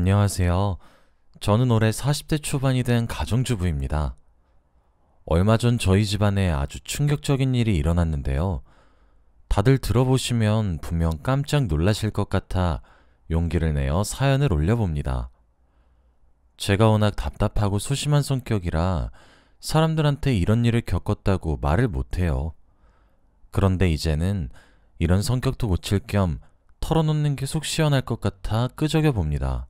안녕하세요. 저는 올해 40대 초반이 된 가정주부입니다. 얼마 전 저희 집안에 아주 충격적인 일이 일어났는데요. 다들 들어보시면 분명 깜짝 놀라실 것 같아 용기를 내어 사연을 올려봅니다. 제가 워낙 답답하고 소심한 성격이라 사람들한테 이런 일을 겪었다고 말을 못해요. 그런데 이제는 이런 성격도 고칠 겸 털어놓는 게 속 시원할 것 같아 끄적여 봅니다.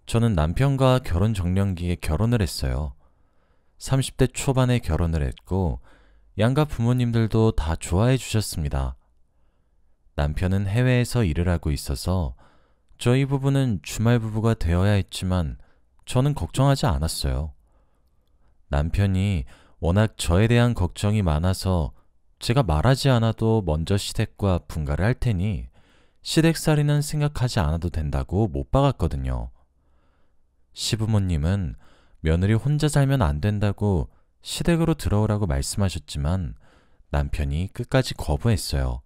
저는 남편과 결혼 정년기에 결혼을 했어요. 30대 초반에 결혼을 했고 양가 부모님들도 다 좋아해 주셨습니다. 남편은 해외에서 일을 하고 있어서 저희 부부는 주말 부부가 되어야 했지만 저는 걱정하지 않았어요. 남편이 워낙 저에 대한 걱정이 많아서 제가 말하지 않아도 먼저 시댁과 분가를 할 테니 시댁살이는 생각하지 않아도 된다고 못 박았거든요. 시부모님은 며느리 혼자 살면 안 된다고 시댁으로 들어오라고 말씀하셨지만 남편이 끝까지 거부했어요.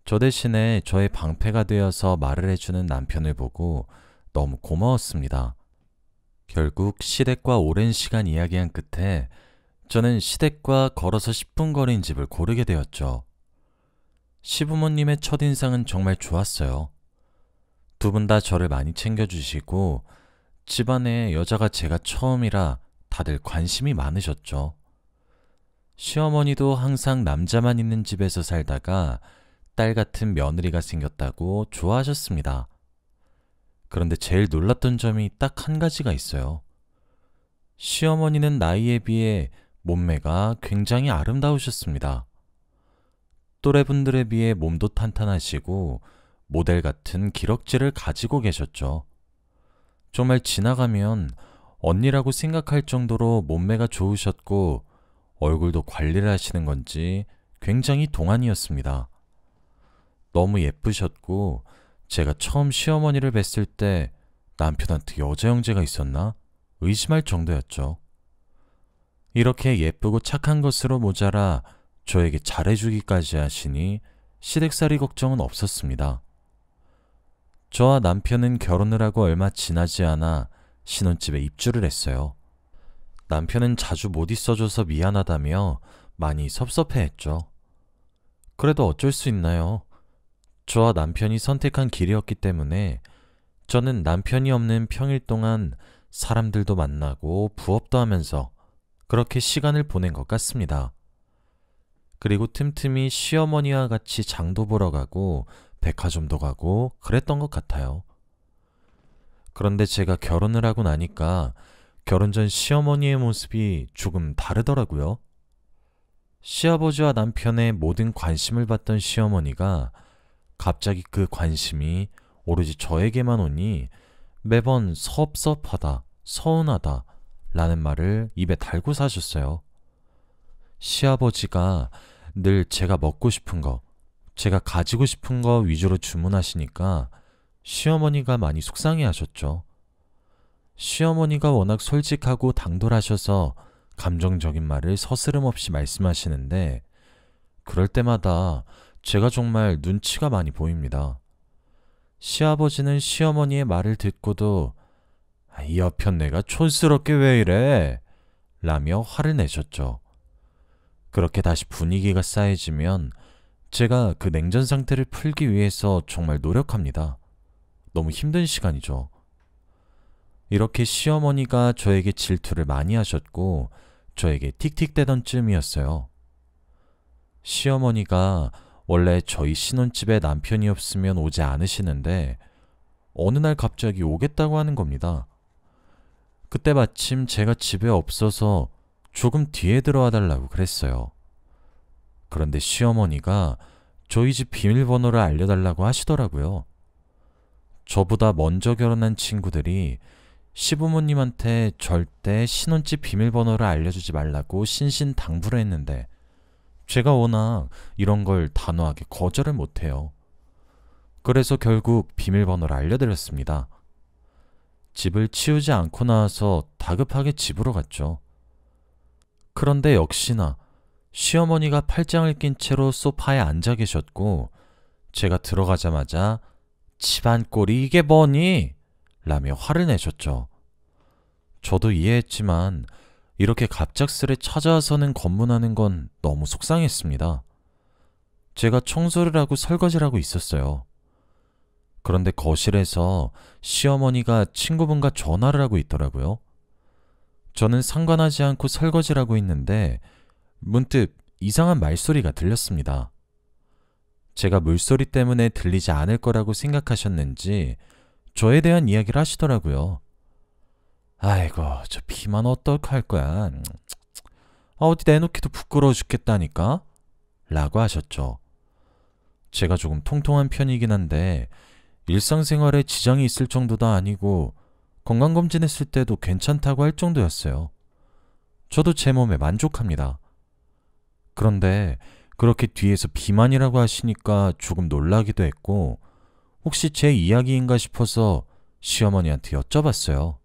저 대신에 저의 방패가 되어서 말을 해주는 남편을 보고 너무 고마웠습니다. 결국 시댁과 오랜 시간 이야기한 끝에 저는 시댁과 걸어서 10분 거리인 집을 고르게 되었죠. 시부모님의 첫인상은 정말 좋았어요. 두 분 다 저를 많이 챙겨주시고 집안에 여자가 제가 처음이라 다들 관심이 많으셨죠. 시어머니도 항상 남자만 있는 집에서 살다가 딸 같은 며느리가 생겼다고 좋아하셨습니다. 그런데 제일 놀랐던 점이 딱 한 가지가 있어요. 시어머니는 나이에 비해 몸매가 굉장히 아름다우셨습니다. 또래분들에 비해 몸도 탄탄하시고 모델 같은 기럭지를 가지고 계셨죠. 정말 지나가면 언니라고 생각할 정도로 몸매가 좋으셨고 얼굴도 관리를 하시는 건지 굉장히 동안이었습니다. 너무 예쁘셨고 제가 처음 시어머니를 뵀을 때 남편한테 여자 형제가 있었나 의심할 정도였죠. 이렇게 예쁘고 착한 것으로 모자라 저에게 잘해주기까지 하시니 시댁살이 걱정은 없었습니다. 저와 남편은 결혼을 하고 얼마 지나지 않아 신혼집에 입주를 했어요. 남편은 자주 못 있어줘서 미안하다며 많이 섭섭해했죠. 그래도 어쩔 수 있나요? 저와 남편이 선택한 길이었기 때문에 저는 남편이 없는 평일 동안 사람들도 만나고 부업도 하면서 그렇게 시간을 보낸 것 같습니다. 그리고 틈틈이 시어머니와 같이 장도 보러 가고 백화점도 가고 그랬던 것 같아요. 그런데 제가 결혼을 하고 나니까 결혼 전 시어머니의 모습이 조금 다르더라고요. 시아버지와 남편의 모든 관심을 받던 시어머니가 갑자기 그 관심이 오로지 저에게만 오니 매번 섭섭하다, 서운하다 라는 말을 입에 달고 사셨어요. 시아버지가 늘 제가 먹고 싶은 거, 제가 가지고 싶은 거 위주로 주문하시니까 시어머니가 많이 속상해 하셨죠. 시어머니가 워낙 솔직하고 당돌하셔서 감정적인 말을 서스름 없이 말씀하시는데 그럴 때마다 제가 정말 눈치가 많이 보입니다. 시아버지는 시어머니의 말을 듣고도 이 여편 내가 촌스럽게 왜 이래? 라며 화를 내셨죠. 그렇게 다시 분위기가 쌓여지면 제가 그 냉전 상태를 풀기 위해서 정말 노력합니다. 너무 힘든 시간이죠. 이렇게 시어머니가 저에게 질투를 많이 하셨고 저에게 틱틱대던 쯤이었어요. 시어머니가 원래 저희 신혼집에 남편이 없으면 오지 않으시는데 어느 날 갑자기 오겠다고 하는 겁니다. 그때 마침 제가 집에 없어서 조금 뒤에 들어와 달라고 그랬어요. 그런데 시어머니가 저희 집 비밀번호를 알려달라고 하시더라고요. 저보다 먼저 결혼한 친구들이 시부모님한테 절대 신혼집 비밀번호를 알려주지 말라고 신신당부를 했는데 제가 워낙 이런 걸 단호하게 거절을 못해요. 그래서 결국 비밀번호를 알려드렸습니다. 집을 치우지 않고 나와서 다급하게 집으로 갔죠. 그런데 역시나 시어머니가 팔짱을 낀 채로 소파에 앉아 계셨고 제가 들어가자마자 집안 꼴이 이게 뭐니? 라며 화를 내셨죠. 저도 이해했지만 이렇게 갑작스레 찾아와서는 검문하는 건 너무 속상했습니다. 제가 청소를 하고 설거지를 하고 있었어요. 그런데 거실에서 시어머니가 친구분과 전화를 하고 있더라고요. 저는 상관하지 않고 설거지를 하고 있는데 문득 이상한 말소리가 들렸습니다. 제가 물소리 때문에 들리지 않을 거라고 생각하셨는지 저에 대한 이야기를 하시더라고요. 아이고, 저 비만 어떡할 거야. 어디 내놓기도 부끄러워 죽겠다니까? 라고 하셨죠. 제가 조금 통통한 편이긴 한데 일상생활에 지장이 있을 정도도 아니고 건강검진했을 때도 괜찮다고 할 정도였어요. 저도 제 몸에 만족합니다. 그런데 그렇게 뒤에서 비만이라고 하시니까 조금 놀라기도 했고 혹시 제 이야기인가 싶어서 시어머니한테 여쭤봤어요.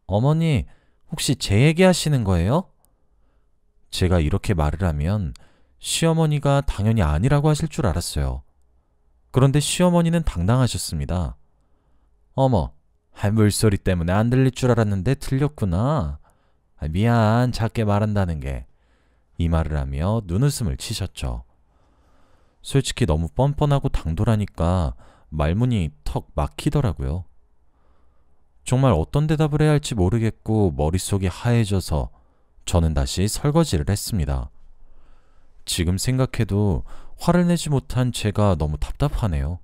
어머니, 혹시 제 얘기 하시는 거예요? 제가 이렇게 말을 하면 시어머니가 당연히 아니라고 하실 줄 알았어요. 그런데 시어머니는 당당하셨습니다. 어머, 물소리 때문에 안 들릴 줄 알았는데 틀렸구나. 미안, 작게 말한다는 게. 이 말을 하며 눈웃음을 치셨죠. 솔직히 너무 뻔뻔하고 당돌하니까 말문이 턱 막히더라고요. 정말 어떤 대답을 해야 할지 모르겠고 머릿속이 하얘져서 저는 다시 설거지를 했습니다. 지금 생각해도 화를 내지 못한 제가 너무 답답하네요.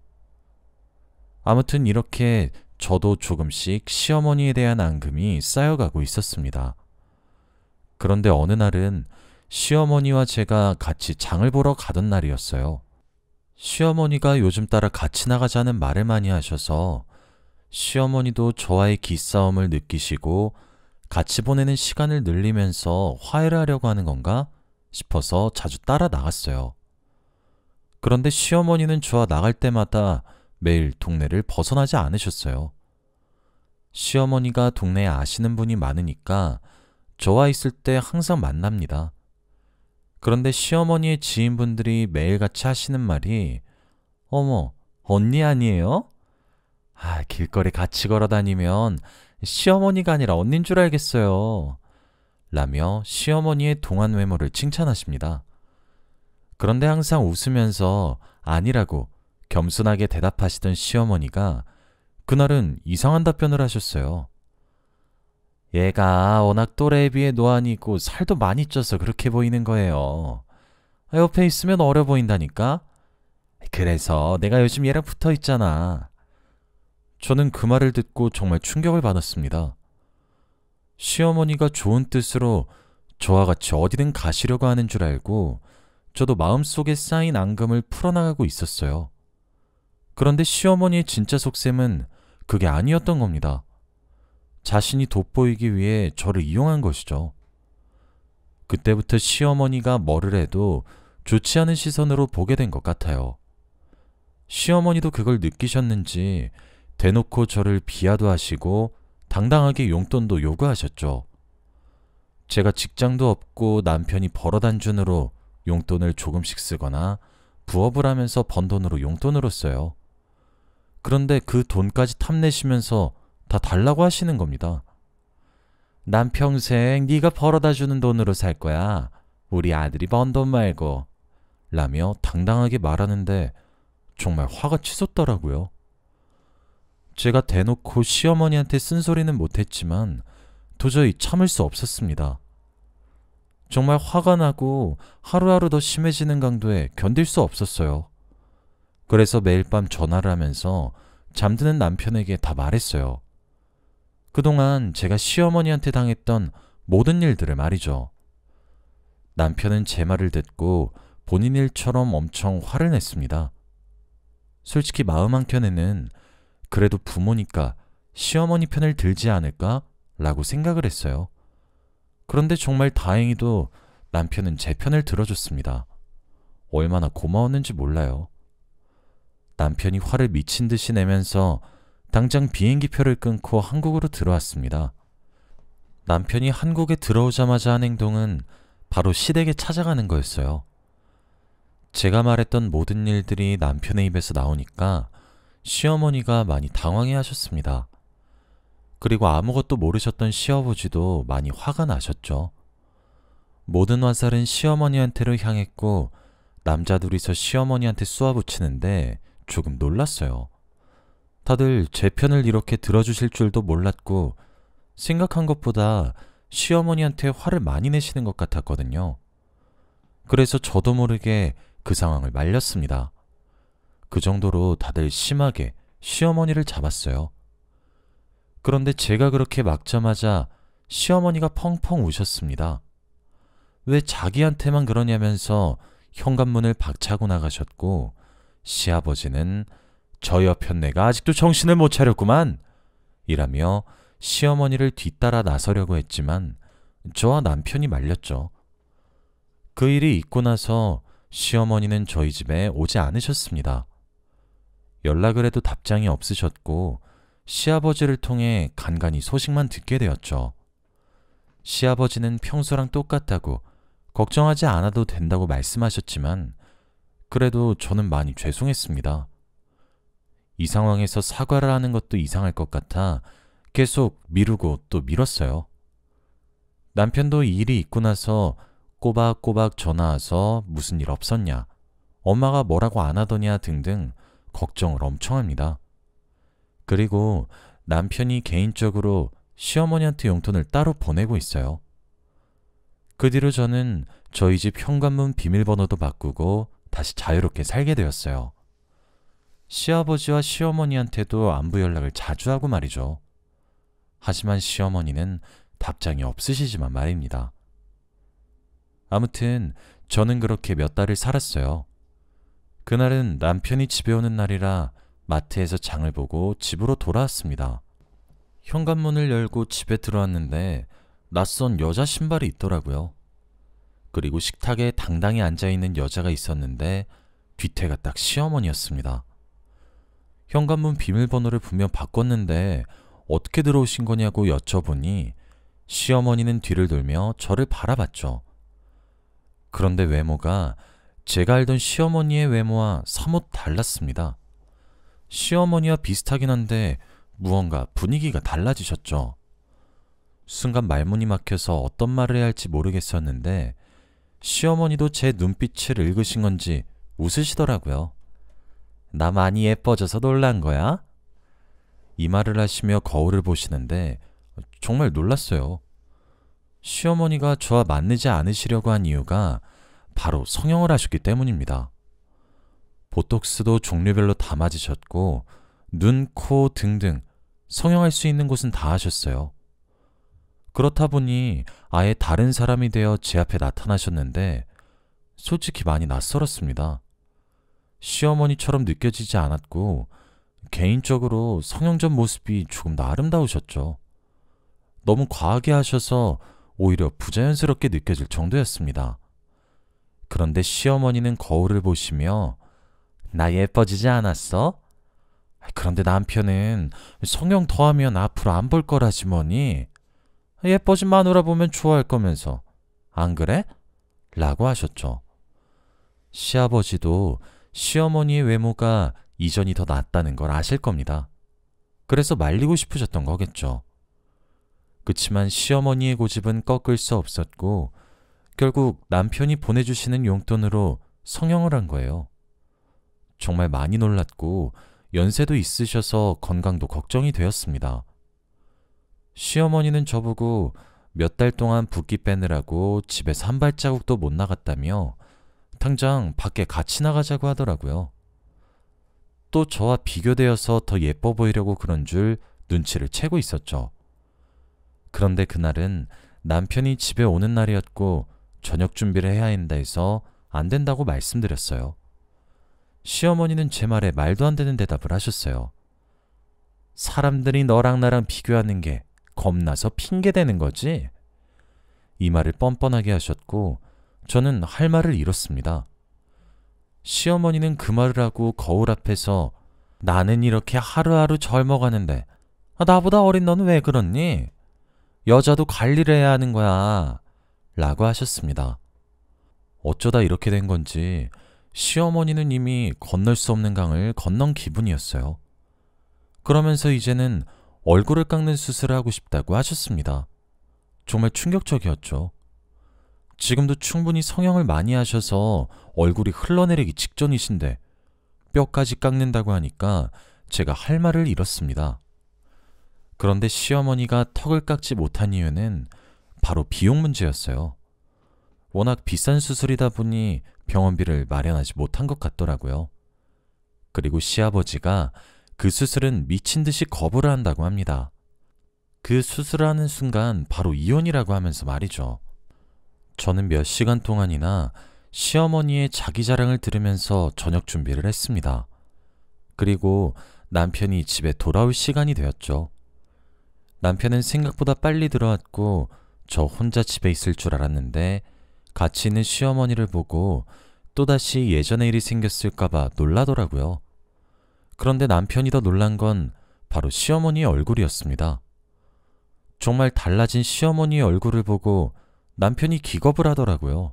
아무튼 이렇게 저도 조금씩 시어머니에 대한 앙금이 쌓여가고 있었습니다. 그런데 어느 날은 시어머니와 제가 같이 장을 보러 가던 날이었어요. 시어머니가 요즘 따라 같이 나가자는 말을 많이 하셔서 시어머니도 저와의 기싸움을 느끼시고 같이 보내는 시간을 늘리면서 화해를 하려고 하는 건가 싶어서 자주 따라 나갔어요. 그런데 시어머니는 저와 나갈 때마다 매일 동네를 벗어나지 않으셨어요. 시어머니가 동네에 아시는 분이 많으니까 저와 있을 때 항상 만납니다. 그런데 시어머니의 지인분들이 매일같이 하시는 말이 어머, 언니 아니에요? 길거리 같이 걸어 다니면 시어머니가 아니라 언닌 줄 알겠어요. 라며 시어머니의 동안 외모를 칭찬하십니다. 그런데 항상 웃으면서 아니라고 겸손하게 대답하시던 시어머니가 그날은 이상한 답변을 하셨어요. 얘가 워낙 또래에 비해 노안이고 살도 많이 쪄서 그렇게 보이는 거예요. 옆에 있으면 어려 보인다니까? 그래서 내가 요즘 얘랑 붙어 있잖아. 저는 그 말을 듣고 정말 충격을 받았습니다. 시어머니가 좋은 뜻으로 저와 같이 어디든 가시려고 하는 줄 알고 저도 마음속에 쌓인 앙금을 풀어나가고 있었어요. 그런데 시어머니의 진짜 속셈은 그게 아니었던 겁니다. 자신이 돋보이기 위해 저를 이용한 것이죠. 그때부터 시어머니가 뭐를 해도 좋지 않은 시선으로 보게 된 것 같아요. 시어머니도 그걸 느끼셨는지 대놓고 저를 비하도 하시고 당당하게 용돈도 요구하셨죠. 제가 직장도 없고 남편이 벌어단준으로 용돈을 조금씩 쓰거나 부업을 하면서 번 돈으로 용돈으로 써요. 그런데 그 돈까지 탐내시면서 다 달라고 하시는 겁니다. 난 평생 네가 벌어다 주는 돈으로 살 거야. 우리 아들이 번 돈 말고. 라며 당당하게 말하는데 정말 화가 치솟더라고요. 제가 대놓고 시어머니한테 쓴소리는 못했지만 도저히 참을 수 없었습니다. 정말 화가 나고 하루하루 더 심해지는 강도에 견딜 수 없었어요. 그래서 매일 밤 전화를 하면서 잠드는 남편에게 다 말했어요. 그동안 제가 시어머니한테 당했던 모든 일들을 말이죠. 남편은 제 말을 듣고 본인 일처럼 엄청 화를 냈습니다. 솔직히 마음 한켠에는 그래도 부모니까 시어머니 편을 들지 않을까? 라고 생각을 했어요. 그런데 정말 다행히도 남편은 제 편을 들어줬습니다. 얼마나 고마웠는지 몰라요. 남편이 화를 미친 듯이 내면서 당장 비행기표를 끊고 한국으로 들어왔습니다. 남편이 한국에 들어오자마자 한 행동은 바로 시댁에 찾아가는 거였어요. 제가 말했던 모든 일들이 남편의 입에서 나오니까 시어머니가 많이 당황해 하셨습니다. 그리고 아무것도 모르셨던 시아버지도 많이 화가 나셨죠. 모든 화살은 시어머니한테로 향했고 남자 둘이서 시어머니한테 쏘아붙이는데 조금 놀랐어요. 다들 제 편을 이렇게 들어주실 줄도 몰랐고 생각한 것보다 시어머니한테 화를 많이 내시는 것 같았거든요. 그래서 저도 모르게 그 상황을 말렸습니다. 그 정도로 다들 심하게 시어머니를 잡았어요. 그런데 제가 그렇게 막자마자 시어머니가 펑펑 우셨습니다. 왜 자기한테만 그러냐면서 현관문을 박차고 나가셨고 시아버지는 저희 옆편 내가 아직도 정신을 못 차렸구만 이라며 시어머니를 뒤따라 나서려고 했지만 저와 남편이 말렸죠. 그 일이 있고 나서 시어머니는 저희 집에 오지 않으셨습니다. 연락을 해도 답장이 없으셨고 시아버지를 통해 간간히 소식만 듣게 되었죠. 시아버지는 평소랑 똑같다고 걱정하지 않아도 된다고 말씀하셨지만 그래도 저는 많이 죄송했습니다. 이 상황에서 사과를 하는 것도 이상할 것 같아 계속 미루고 또 미뤘어요. 남편도 이 일이 있고 나서 꼬박꼬박 전화 와서 무슨 일 없었냐, 엄마가 뭐라고 안 하더냐 등등 걱정을 엄청 합니다. 그리고 남편이 개인적으로 시어머니한테 용돈을 따로 보내고 있어요. 그 뒤로 저는 저희 집 현관문 비밀번호도 바꾸고 다시 자유롭게 살게 되었어요. 시아버지와 시어머니한테도 안부 연락을 자주 하고 말이죠. 하지만 시어머니는 답장이 없으시지만 말입니다. 아무튼 저는 그렇게 몇 달을 살았어요. 그날은 남편이 집에 오는 날이라 마트에서 장을 보고 집으로 돌아왔습니다. 현관문을 열고 집에 들어왔는데 낯선 여자 신발이 있더라고요. 그리고 식탁에 당당히 앉아있는 여자가 있었는데 뒤태가 딱 시어머니였습니다. 현관문 비밀번호를 분명 바꿨는데 어떻게 들어오신 거냐고 여쭤보니 시어머니는 뒤를 돌며 저를 바라봤죠. 그런데 외모가 제가 알던 시어머니의 외모와 사뭇 달랐습니다. 시어머니와 비슷하긴 한데 무언가 분위기가 달라지셨죠. 순간 말문이 막혀서 어떤 말을 해야 할지 모르겠었는데 시어머니도 제 눈빛을 읽으신 건지 웃으시더라고요. 나 많이 예뻐져서 놀란 거야? 이 말을 하시며 거울을 보시는데 정말 놀랐어요. 시어머니가 저와 만나지 않으시려고 한 이유가 바로 성형을 하셨기 때문입니다. 보톡스도 종류별로 다 맞으셨고 눈, 코 등등 성형할 수 있는 곳은 다 하셨어요. 그렇다 보니 아예 다른 사람이 되어 제 앞에 나타나셨는데 솔직히 많이 낯설었습니다. 시어머니처럼 느껴지지 않았고 개인적으로 성형 전 모습이 조금 더 아름다우셨죠. 너무 과하게 하셔서 오히려 부자연스럽게 느껴질 정도였습니다. 그런데 시어머니는 거울을 보시며 나 예뻐지지 않았어? 그런데 남편은 성형 더하면 앞으로 안 볼 거라지 뭐니? 예뻐진 마누라 보면 좋아할 거면서 안 그래? 라고 하셨죠. 시아버지도 시어머니의 외모가 이전이 더 낫다는 걸 아실 겁니다. 그래서 말리고 싶으셨던 거겠죠. 그치만 시어머니의 고집은 꺾을 수 없었고 결국 남편이 보내주시는 용돈으로 성형을 한 거예요. 정말 많이 놀랐고 연세도 있으셔서 건강도 걱정이 되었습니다. 시어머니는 저보고 몇 달 동안 붓기 빼느라고 집에서 한 발자국도 못 나갔다며 당장 밖에 같이 나가자고 하더라고요. 또 저와 비교되어서 더 예뻐 보이려고 그런 줄 눈치를 채고 있었죠. 그런데 그날은 남편이 집에 오는 날이었고 저녁 준비를 해야 한다 해서 안 된다고 말씀드렸어요. 시어머니는 제 말에 말도 안 되는 대답을 하셨어요. 사람들이 너랑 나랑 비교하는 게 겁나서 핑계대는 거지? 이 말을 뻔뻔하게 하셨고 저는 할 말을 잃었습니다. 시어머니는 그 말을 하고 거울 앞에서 나는 이렇게 하루하루 젊어가는데 나보다 어린 너는 왜 그렇니? 여자도 관리를 해야 하는 거야 라고 하셨습니다. 어쩌다 이렇게 된 건지 시어머니는 이미 건널 수 없는 강을 건넌 기분이었어요. 그러면서 이제는 얼굴을 깎는 수술을 하고 싶다고 하셨습니다. 정말 충격적이었죠. 지금도 충분히 성형을 많이 하셔서 얼굴이 흘러내리기 직전이신데 뼈까지 깎는다고 하니까 제가 할 말을 잃었습니다. 그런데 시어머니가 턱을 깎지 못한 이유는 바로 비용 문제였어요. 워낙 비싼 수술이다 보니 병원비를 마련하지 못한 것 같더라고요. 그리고 시아버지가 그 수술은 미친 듯이 거부를 한다고 합니다. 그 수술을 하는 순간 바로 이혼이라고 하면서 말이죠. 저는 몇 시간 동안이나 시어머니의 자기 자랑을 들으면서 저녁 준비를 했습니다. 그리고 남편이 집에 돌아올 시간이 되었죠. 남편은 생각보다 빨리 들어왔고 저 혼자 집에 있을 줄 알았는데 같이 있는 시어머니를 보고 또다시 예전의 일이 생겼을까봐 놀라더라고요. 그런데 남편이 더 놀란 건 바로 시어머니의 얼굴이었습니다. 정말 달라진 시어머니의 얼굴을 보고 남편이 기겁을 하더라고요.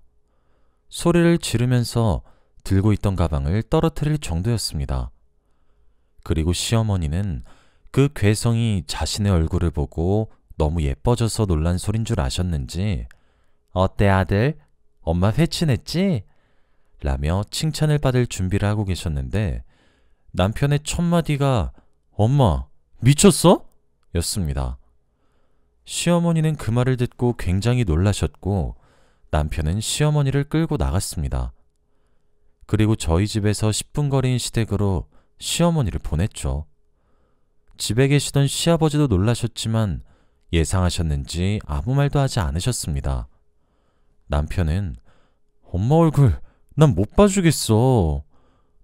소리를 지르면서 들고 있던 가방을 떨어뜨릴 정도였습니다. 그리고 시어머니는 그 괴성이 자신의 얼굴을 보고 너무 예뻐져서 놀란 소린 줄 아셨는지 어때 아들? 엄마 회친했지? 라며 칭찬을 받을 준비를 하고 계셨는데 남편의 첫 마디가 엄마 미쳤어? 였습니다. 시어머니는 그 말을 듣고 굉장히 놀라셨고 남편은 시어머니를 끌고 나갔습니다. 그리고 저희 집에서 10분 거리인 시댁으로 시어머니를 보냈죠. 집에 계시던 시아버지도 놀라셨지만 예상하셨는지 아무 말도 하지 않으셨습니다. 남편은 엄마 얼굴 난 못 봐주겠어.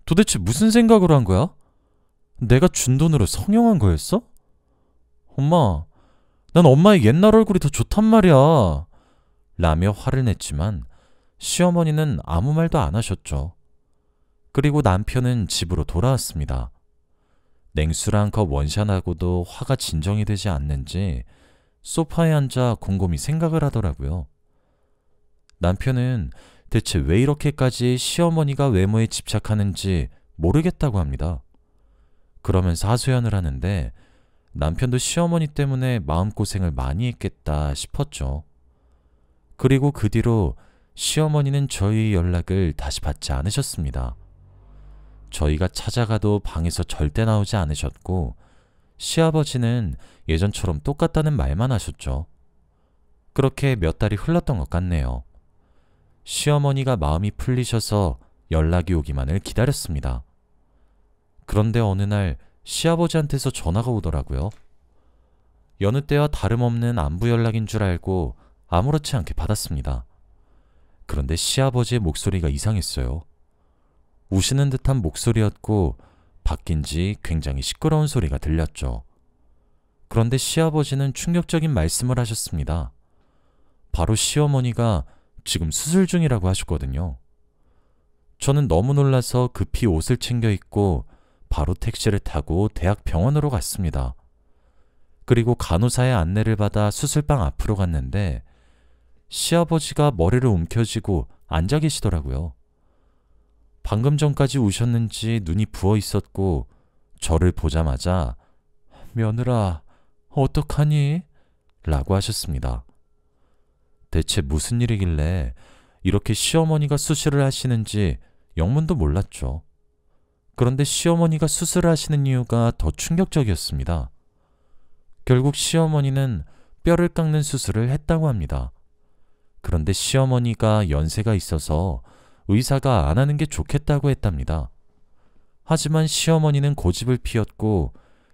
도대체 무슨 생각으로 한 거야? 내가 준 돈으로 성형한 거였어? 엄마, 난 엄마의 옛날 얼굴이 더 좋단 말이야. 라며 화를 냈지만 시어머니는 아무 말도 안 하셨죠. 그리고 남편은 집으로 돌아왔습니다. 냉수를 한 컵 원샷하고도 화가 진정이 되지 않는지 소파에 앉아 곰곰이 생각을 하더라고요. 남편은 대체 왜 이렇게까지 시어머니가 외모에 집착하는지 모르겠다고 합니다. 그러면서 하소연을 하는데 남편도 시어머니 때문에 마음고생을 많이 했겠다 싶었죠. 그리고 그 뒤로 시어머니는 저희 연락을 다시 받지 않으셨습니다. 저희가 찾아가도 방에서 절대 나오지 않으셨고 시아버지는 예전처럼 똑같다는 말만 하셨죠. 그렇게 몇 달이 흘렀던 것 같네요. 시어머니가 마음이 풀리셔서 연락이 오기만을 기다렸습니다. 그런데 어느 날 시아버지한테서 전화가 오더라고요. 여느 때와 다름없는 안부 연락인 줄 알고 아무렇지 않게 받았습니다. 그런데 시아버지의 목소리가 이상했어요. 우시는 듯한 목소리였고 바뀐 지 굉장히 시끄러운 소리가 들렸죠. 그런데 시아버지는 충격적인 말씀을 하셨습니다. 바로 시어머니가 지금 수술 중이라고 하셨거든요. 저는 너무 놀라서 급히 옷을 챙겨 입고 바로 택시를 타고 대학병원으로 갔습니다. 그리고 간호사의 안내를 받아 수술방 앞으로 갔는데 시아버지가 머리를 움켜쥐고 앉아 계시더라고요. 방금 전까지 우셨는지 눈이 부어 있었고 저를 보자마자 며느라 어떡하니? 라고 하셨습니다. 대체 무슨 일이길래 이렇게 시어머니가 수술을 하시는지 영문도 몰랐죠. 그런데 시어머니가 수술을 하시는 이유가 더 충격적이었습니다. 결국 시어머니는 뼈를 깎는 수술을 했다고 합니다. 그런데 시어머니가 연세가 있어서 의사가 안 하는 게 좋겠다고 했답니다. 하지만 시어머니는 고집을 피웠고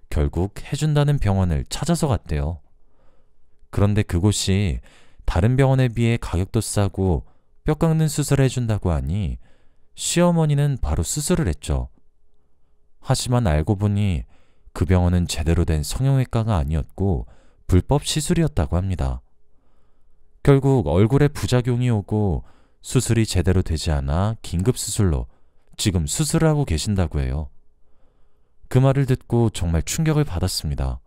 결국 해준다는 병원을 찾아서 갔대요. 그런데 그곳이 다른 병원에 비해 가격도 싸고 뼈 깎는 수술을 해준다고 하니 시어머니는 바로 수술을 했죠. 하지만 알고 보니 그 병원은 제대로 된 성형외과가 아니었고 불법 시술이었다고 합니다. 결국 얼굴에 부작용이 오고 수술이 제대로 되지 않아 긴급수술로 지금 수술을 하고 계신다고 해요. 그 말을 듣고 정말 충격을 받았습니다.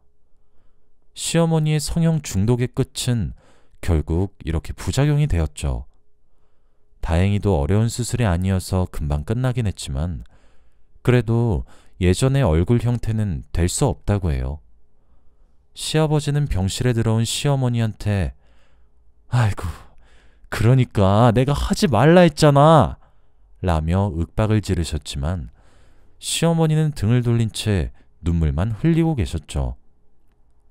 시어머니의 성형 중독의 끝은 결국 이렇게 부작용이 되었죠. 다행히도 어려운 수술이 아니어서 금방 끝나긴 했지만 그래도 예전의 얼굴 형태는 될 수 없다고 해요. 시아버지는 병실에 들어온 시어머니한테 아이고, 그러니까 내가 하지 말라 했잖아! 라며 윽박을 지르셨지만 시어머니는 등을 돌린 채 눈물만 흘리고 계셨죠.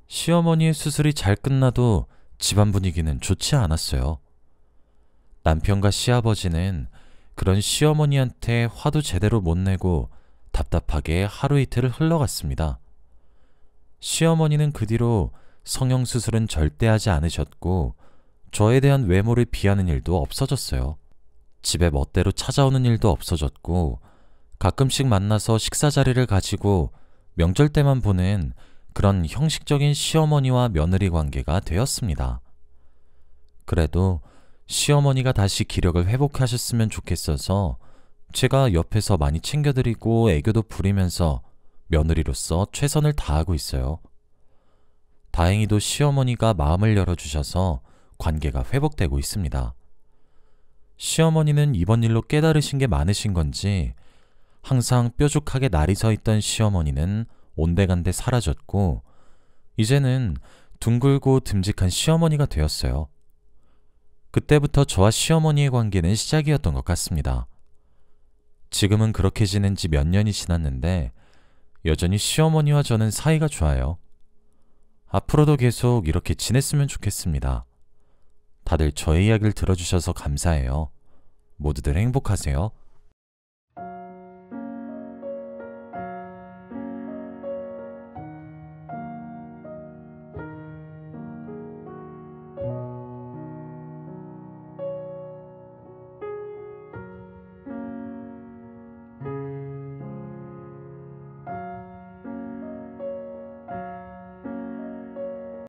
시어머니의 수술이 잘 끝나도 집안 분위기는 좋지 않았어요. 남편과 시아버지는 그런 시어머니한테 화도 제대로 못 내고 답답하게 하루 이틀을 흘러갔습니다. 시어머니는 그 뒤로 성형수술은 절대 하지 않으셨고 저에 대한 외모를 비하는 일도 없어졌어요. 집에 멋대로 찾아오는 일도 없어졌고 가끔씩 만나서 식사 자리를 가지고 명절 때만 보는 그런 형식적인 시어머니와 며느리 관계가 되었습니다. 그래도 시어머니가 다시 기력을 회복하셨으면 좋겠어서 제가 옆에서 많이 챙겨드리고 애교도 부리면서 며느리로서 최선을 다하고 있어요. 다행히도 시어머니가 마음을 열어주셔서 관계가 회복되고 있습니다. 시어머니는 이번 일로 깨달으신 게 많으신 건지 항상 뾰족하게 날이 서 있던 시어머니는 온데간데 사라졌고 이제는 둥글고 듬직한 시어머니가 되었어요. 그때부터 저와 시어머니의 관계는 시작이었던 것 같습니다. 지금은 그렇게 지낸 지 몇 년이 지났는데 여전히 시어머니와 저는 사이가 좋아요. 앞으로도 계속 이렇게 지냈으면 좋겠습니다. 다들 저의 이야기를 들어주셔서 감사해요. 모두들 행복하세요.